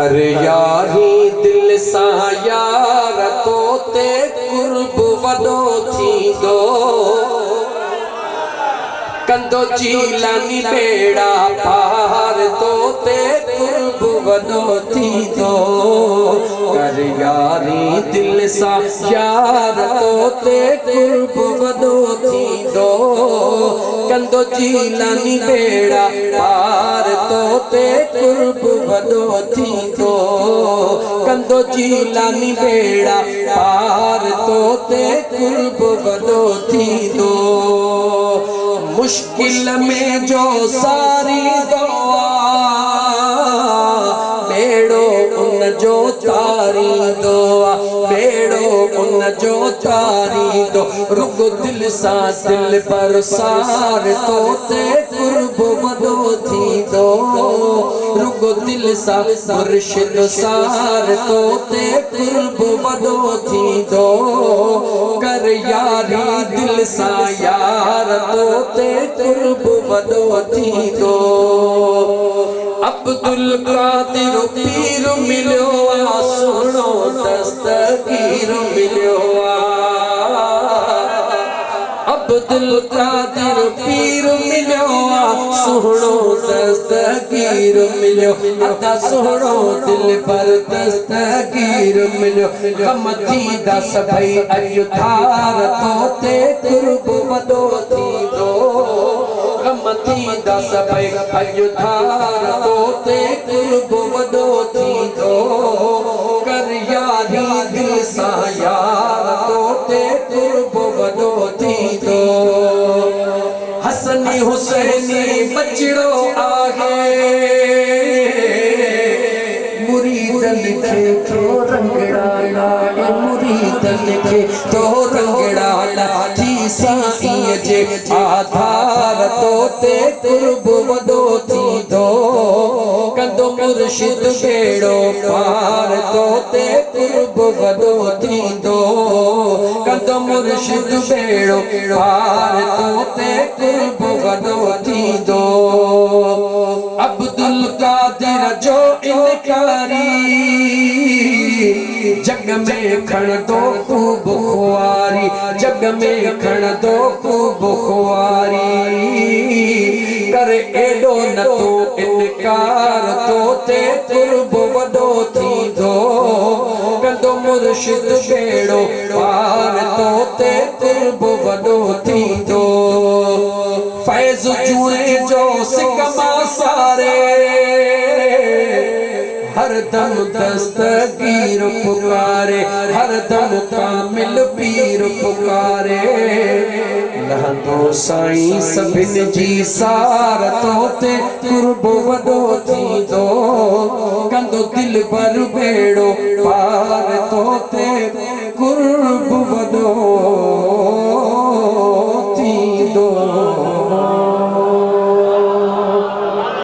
कर यारी दिल सा यार तो ते कुर्ब वडो थी दो कंदो चीलानी बेड़ा पार तो ते कुर्ब वडो थी दो कर यारी दिल सा यार तो ते कुर्ब वडो थी दो कंदो चीलानी बेड़ा पार तो ते कुर्ब वडो थी दो कंदो चीलानी बेड़ा पार तो ते कुर्ब वडो थी दो मुश्किल में जो सारी दुआ बेड़ो उन जो तारी दुआ बेड़ो उन जो तारी दो रुग दिल सा दिल पर सार तो ते कुर्ब वडो थी दो रुग दिल सा मुर्शिद सार तो ते कुर्ब वडो थी दो कर यारी दिल सा यार तो ते कुर्ब वडो थी दो अब्दुल कादिर पीर मिलो सुनो दस्तगीर मिलो अब्दुल कादिर पीर मिलो सुनो दस्तगीर मिलो अदा सुनो दिल पर दस्तगीर मिलो गम थी दस भई अयुधार तो ते कुर्ब वडो थी दो गम थी दस भई अयुधार तो ते कुर्ब वडो थी दो कर यारी दिल सा यार तो ते कुर्ब वडो थी दो हसनी हुसैनी बचड़ो आहे मुरीदन खे तो रंगड़ा लाए मुरीदन खे तो रंगड़ा लाठी साईं जे आधार तो ते कुर्ब वडो थी दो कंदो मुर्शिद बेड़ो पार तो ते कुर्ब वडो थी दो कंदो मुर्शिद बेड़ो पार तो ते कुर्ब वडो थी दो अब्दुल कादिर जो इनकारी जग में खण दो खूब खुआरी जग में खण दो खूब खुआरी करे एडो न तो इनकार तो ते कुर्ब वडो थी दो कंदो मुर्शिद बेड़ो पार तो ते कुर्ब वडो थी दो फैज़ जुए जो सिकमा सारे हर दम दस्तगीर पुकारे हर दम कामिल पीर पुकारे लहंदो साईं सभिन जी सार तो ते कुर्ब वडो